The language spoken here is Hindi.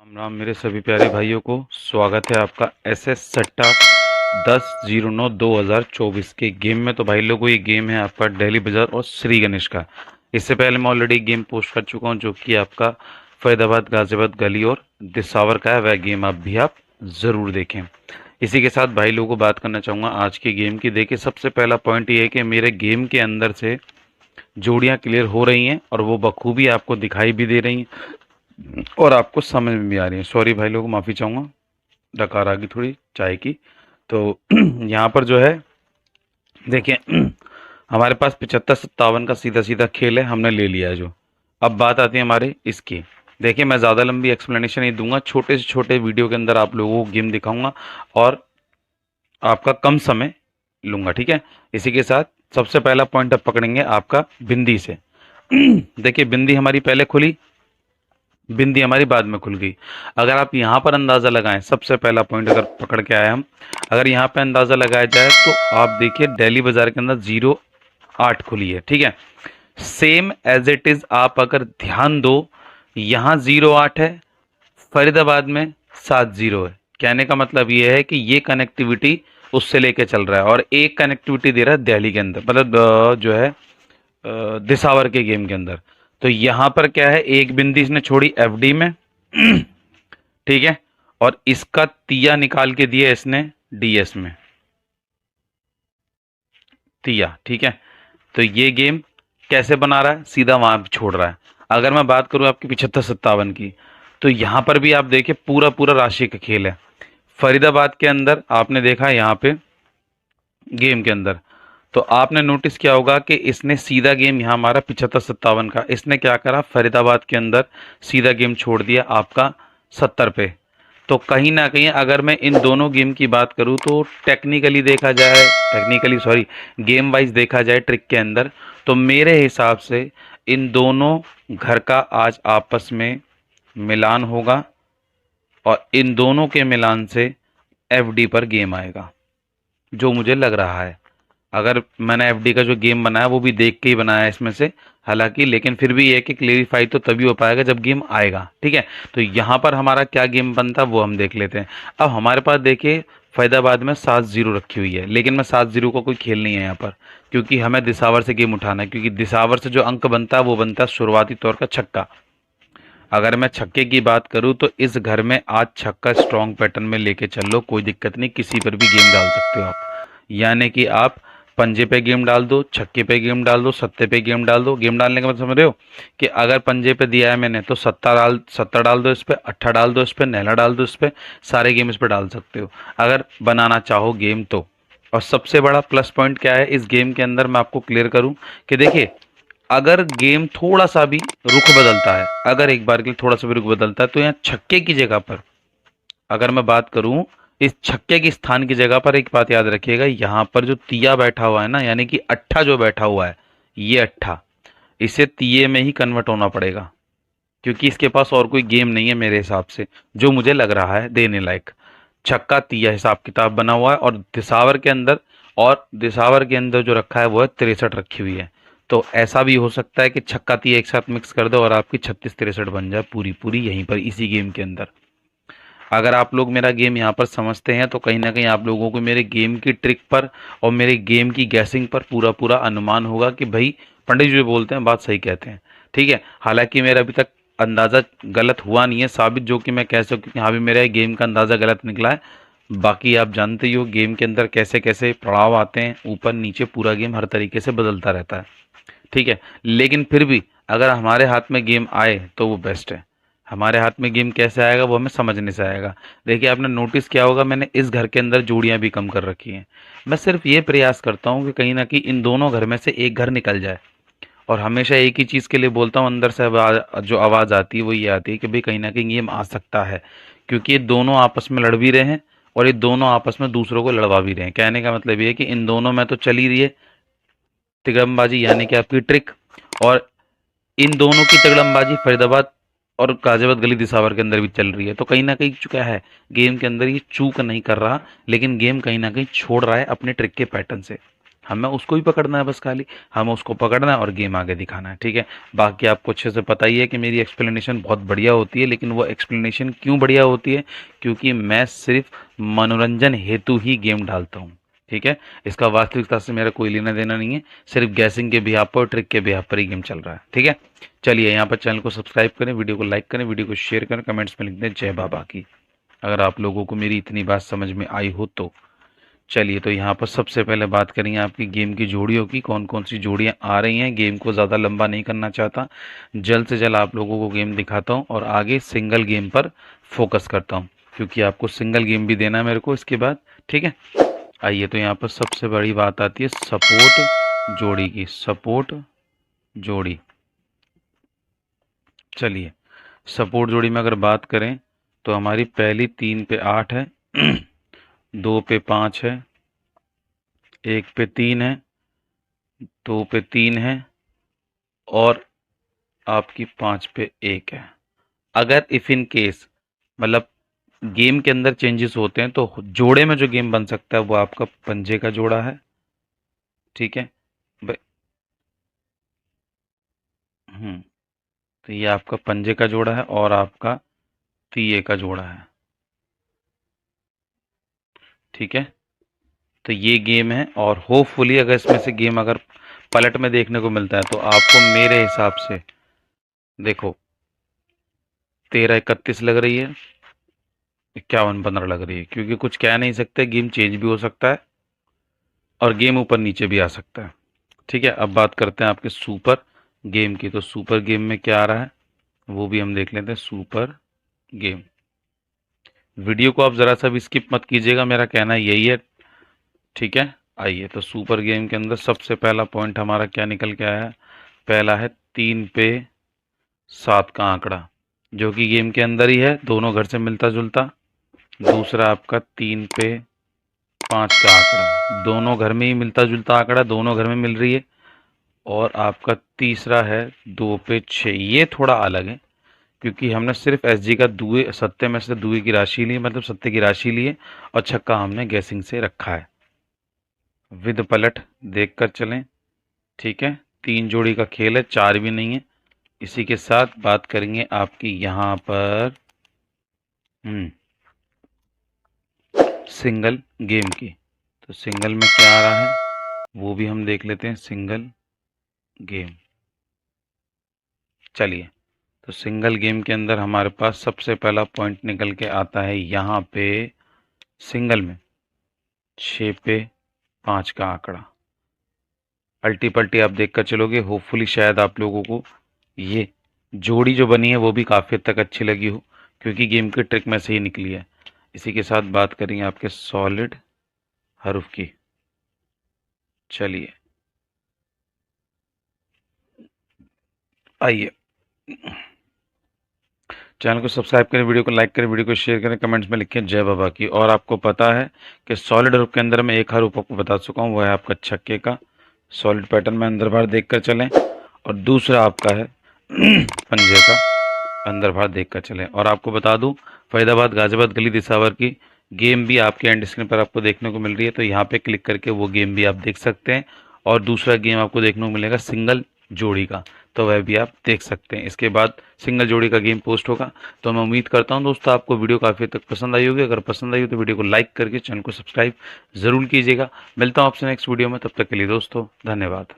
राम राम मेरे सभी प्यारे भाइयों को स्वागत है आपका SS सट्टा 10/09/2024 के गेम में। तो भाई लोगों, ये गेम है आपका दिल्ली बाजार और श्री गणेश का। इससे पहले मैं ऑलरेडी गेम पोस्ट कर चुका हूं जो कि आपका फरीदाबाद गाजियाबाद गली और दिसावर का है। वह गेम आप ज़रूर देखें। इसी के साथ भाई लोगों को बात करना चाहूँगा आज की गेम की। देखिए, सबसे पहला पॉइंट ये है कि मेरे गेम के अंदर से जोड़ियाँ क्लियर हो रही हैं और वो बखूबी आपको दिखाई भी दे रही हैं और आपको समझ में भी आ रही है। सॉरी भाई लोगों, माफ़ी चाहूँगा, डकार आ गई थोड़ी चाय की। तो यहाँ पर जो है देखिए, हमारे पास 75-57 का सीधा सीधा खेल है, हमने ले लिया है जो। अब बात आती है हमारे इसकी। देखिए, मैं ज़्यादा लंबी एक्सप्लेनेशन नहीं दूंगा, छोटे से छोटे वीडियो के अंदर आप लोगों को गेम दिखाऊंगा और आपका कम समय लूंगा, ठीक है। इसी के साथ सबसे पहला पॉइंट अब पकड़ेंगे आपका बिंदी से। देखिए, बिंदी हमारी पहले खुली, बिंदी हमारी बाद में खुल गई। अगर आप यहाँ पर अंदाज़ा लगाएं, सबसे पहला पॉइंट अगर पकड़ के आए हम, अगर यहाँ पे अंदाज़ा लगाया जाए तो आप देखिए दिल्ली बाजार के अंदर 08 खुली है, ठीक है। सेम एज इट इज़ आप अगर ध्यान दो, यहाँ 08 है, फरीदाबाद में 70 है। कहने का मतलब ये है कि ये कनेक्टिविटी उससे लेके चल रहा है और एक कनेक्टिविटी दे रहा है दिल्ली के अंदर, मतलब जो है दिसावर के गेम के अंदर। तो यहां पर क्या है, एक बिंदी इसने छोड़ी एफडी में, ठीक है, और इसका तिया निकाल के दिया इसने डीएस में, तिया, ठीक है। तो ये गेम कैसे बना रहा है, सीधा वहां छोड़ रहा है। अगर मैं बात करूं आपकी 75-57 की, तो यहां पर भी आप देखिए पूरा पूरा राशि का खेल है। फरीदाबाद के अंदर आपने देखा यहाँ पे गेम के अंदर, तो आपने नोटिस किया होगा कि इसने सीधा गेम यहाँ हमारा 75-57 का, इसने क्या करा, फरीदाबाद के अंदर सीधा गेम छोड़ दिया आपका 70 पे। तो कहीं ना कहीं अगर मैं इन दोनों गेम की बात करूँ तो टेक्निकली देखा जाए, टेक्निकली सॉरी, गेम वाइज देखा जाए ट्रिक के अंदर, तो मेरे हिसाब से इन दोनों घर का आज आपस में मिलान होगा और इन दोनों के मिलान से एफडी पर गेम आएगा, जो मुझे लग रहा है। अगर मैंने एफडी का जो गेम बनाया वो भी देख के ही बनाया है इसमें से, हालांकि, लेकिन फिर भी ये कि क्लेरिफाई तो तभी हो पाएगा जब गेम आएगा, ठीक है। तो यहाँ पर हमारा क्या गेम बनता है वो हम देख लेते हैं। अब हमारे पास देखिए फरीदाबाद में 7-0 रखी हुई है, लेकिन मैं 7-0 का कोई खेल नहीं है यहाँ पर, क्योंकि हमें दिसावर से गेम उठाना है, क्योंकि दिसावर से जो अंक बनता है वो बनता है शुरुआती तौर का छक्का। अगर मैं छक्के की बात करूं तो इस घर में आज छक्का स्ट्रॉन्ग पैटर्न में लेके चल लो, कोई दिक्कत नहीं, किसी पर भी गेम डाल सकते हो आप। यानी कि आप पंजे पे गेम डाल दो, छक्के पे गेम डाल दो, सत्ते पे गेम डाल दो। गेम डालने का मतलब समझ रहे हो कि अगर पंजे पे दिया है मैंने तो सत्ता डाल दो इस पे, अट्ठा डाल दो इस पे, नैला डाल दो इस पे, सारे गेम इस पे डाल सकते हो अगर बनाना चाहो गेम तो। और सबसे बड़ा प्लस पॉइंट क्या है इस गेम के अंदर, मैं आपको क्लियर करूं कि देखिए, अगर गेम थोड़ा सा भी रुख बदलता है, अगर एक बार के लिए थोड़ा सा भी रुख बदलता है, तो यहाँ छक्के की जगह पर, अगर मैं बात करूं इस छक्के की स्थान की जगह पर, एक बात याद रखिएगा, यहाँ पर जो तिया बैठा हुआ है ना, यानी कि अट्ठा जो बैठा हुआ है, ये अट्ठा इसे तिये में ही कन्वर्ट होना पड़ेगा, क्योंकि इसके पास और कोई गेम नहीं है मेरे हिसाब से, जो मुझे लग रहा है देने लायक। छक्का तिया हिसाब किताब बना हुआ है और दिसावर के अंदर जो रखा है वो है 63 रखी हुई है। तो ऐसा भी हो सकता है कि छक्का तिया एक साथ मिक्स कर दो और आपकी 36-63 बन जाए पूरी पूरी यहीं पर इसी गेम के अंदर। अगर आप लोग मेरा गेम यहाँ पर समझते हैं तो कहीं ना कहीं आप लोगों को मेरे गेम की ट्रिक पर और मेरे गेम की गैसिंग पर पूरा पूरा अनुमान होगा कि भाई पंडित जी जो बोलते हैं बात सही कहते हैं, ठीक है। हालांकि मेरा अभी तक अंदाज़ा गलत हुआ नहीं है साबित, जो कि मैं कह सकूँ कि हाँ भी मेरा गेम का अंदाज़ा गलत निकला है। बाकी आप जानते ही हो गेम के अंदर कैसे कैसे पड़ाव आते हैं, ऊपर नीचे पूरा गेम हर तरीके से बदलता रहता है, ठीक है। लेकिन फिर भी अगर हमारे हाथ में गेम आए तो वो बेस्ट है। हमारे हाथ में गेम कैसे आएगा वो हमें समझने से आएगा। देखिए, आपने नोटिस किया होगा मैंने इस घर के अंदर जोड़ियां भी कम कर रखी हैं। मैं सिर्फ ये प्रयास करता हूँ कि कहीं ना कहीं इन दोनों घर में से एक घर निकल जाए, और हमेशा एक ही चीज़ के लिए बोलता हूँ, अंदर से जो आवाज़ आती है वो ये आती है कि भाई कहीं ना कहीं गेम आ सकता है, क्योंकि ये दोनों आपस में लड़ भी रहे हैं और ये दोनों आपस में दूसरों को लड़वा भी रहे हैं। कहने का मतलब ये है कि इन दोनों में तो चल ही रही है तिगड़मबाजी, यानी कि आपकी ट्रिक, और इन दोनों की तिगड़मबाजी फरीदाबाद और गाजियाबाद गली दिसावर के अंदर भी चल रही है। तो कहीं ना कहीं चुका है गेम के अंदर ये चूक नहीं कर रहा, लेकिन गेम कहीं ना कहीं छोड़ रहा है अपने ट्रिक के पैटर्न से। हमें उसको ही पकड़ना है बस, खाली हमें उसको पकड़ना है और गेम आगे दिखाना है, ठीक है। बाकी आपको अच्छे से पता ही है कि मेरी एक्सप्लेनेशन बहुत बढ़िया होती है, लेकिन वो एक्सप्लेनेशन क्यों बढ़िया होती है, क्योंकि मैं सिर्फ मनोरंजन हेतु ही गेम डालता हूँ, ठीक है। इसका वास्तविकता से मेरा कोई लेना देना नहीं है, सिर्फ गैसिंग के बिहाफ पर, ट्रिक के बिहाफ पर ही गेम चल रहा है, ठीक है। चलिए यहाँ पर चैनल को सब्सक्राइब करें, वीडियो को लाइक करें, वीडियो को शेयर करें, कमेंट्स में लिख दें जय बाबा की, अगर आप लोगों को मेरी इतनी बात समझ में आई हो तो। चलिए, तो यहाँ पर सबसे पहले बात करेंगे आपकी गेम की जोड़ियों की, कौन कौन सी जोड़ियाँ आ रही हैं। गेम को ज़्यादा लंबा नहीं करना चाहता, जल्द से जल्द आप लोगों को गेम दिखाता हूँ और आगे सिंगल गेम पर फोकस करता हूँ, क्योंकि आपको सिंगल गेम भी देना है मेरे को इसके बाद, ठीक है। आइए, तो यहाँ पर सबसे बड़ी बात आती है सपोर्ट जोड़ी की, सपोर्ट जोड़ी। चलिए, सपोर्ट जोड़ी में अगर बात करें तो हमारी पहली 3 पे 8 है, 2 पे 5 है, 1 पे 3 है, 2 पे 3 है और आपकी 5 पे 1 है। अगर इफ इन केस मतलब गेम के अंदर चेंजेस होते हैं तो जोड़े में जो गेम बन सकता है वो आपका पंजे का जोड़ा है, ठीक है। ब- हम्म तो ये आपका पंजे का जोड़ा है और आपका तीये का जोड़ा है, ठीक है। तो ये गेम है और होपफुली अगर इसमें से गेम अगर पलट में देखने को मिलता है तो आपको मेरे हिसाब से देखो 13-31 लग रही है, 51-15 लग रही है, क्योंकि कुछ कह नहीं सकते, गेम चेंज भी हो सकता है और गेम ऊपर नीचे भी आ सकता है, ठीक है। अब बात करते हैं आपके सुपर गेम की, तो सुपर गेम में क्या आ रहा है वो भी हम देख लेते हैं। सुपर गेम, वीडियो को आप ज़रा सा भी स्किप मत कीजिएगा, मेरा कहना यही है, ठीक है। आइए, तो सुपर गेम के अंदर सबसे पहला पॉइंट हमारा क्या निकल के आया है, पहला है 3 पे 7 का आंकड़ा, जो कि गेम के अंदर ही है, दोनों घर से मिलता जुलता। दूसरा आपका 3 पे 5 का आंकड़ा, दोनों घर में ही मिलता जुलता आंकड़ा, दोनों घर में मिल रही है। और आपका तीसरा है 2 पे 6, ये थोड़ा अलग है क्योंकि हमने सिर्फ एसजी का दुए सत्ते में से दुए की राशि ली, मतलब सत्ते की राशि ली है, और छक्का हमने गैसिंग से रखा है। विद पलट देख कर चलें, ठीक है। 3 जोड़ी का खेल है, 4 भी नहीं है। इसी के साथ बात करेंगे आपकी यहाँ पर सिंगल गेम की, तो सिंगल में क्या आ रहा है वो भी हम देख लेते हैं। सिंगल गेम, चलिए, तो सिंगल गेम के अंदर हमारे पास सबसे पहला पॉइंट निकल के आता है यहाँ पे सिंगल में 6 पे 5 का आंकड़ा। अल्टी पल्टी आप देख कर चलोगे, होपफुली शायद आप लोगों को ये जोड़ी जो बनी है वो भी काफ़ी हद तक अच्छी लगी हो, क्योंकि गेम की ट्रिक में से ही निकली है। इसी के साथ बात करेंगे आपके सॉलिड हरूफ की। चलिए, आइए, चैनल को सब्सक्राइब करें, वीडियो को लाइक करें, वीडियो को शेयर करें, कमेंट्स में लिखें जय बाबा की। और आपको पता है कि सॉलिड हरूफ के अंदर मैं एक हरूफ आपको बता चुका हूँ, वो है आपका छक्के का। सॉलिड पैटर्न में अंदर बाहर देख कर चलें, और दूसरा आपका है पंजे का, अंदर बाहर देख कर चलें। और आपको बता दूं, फरीदाबाद गाजियाबाद गली दिसावर की गेम भी आपके एंड स्क्रीन पर आपको देखने को मिल रही है, तो यहाँ पे क्लिक करके वो गेम भी आप देख सकते हैं। और दूसरा गेम आपको देखने को मिलेगा सिंगल जोड़ी का, तो वह भी आप देख सकते हैं। इसके बाद सिंगल जोड़ी का गेम पोस्ट होगा। तो मैं उम्मीद करता हूँ दोस्तों आपको वीडियो काफ़ी तक पसंद आई होगी। अगर पसंद आई हो तो वीडियो को लाइक करके चैनल को सब्सक्राइब ज़रूर कीजिएगा। मिलता हूँ आपसे नेक्स्ट वीडियो में, तब तक के लिए दोस्तों धन्यवाद।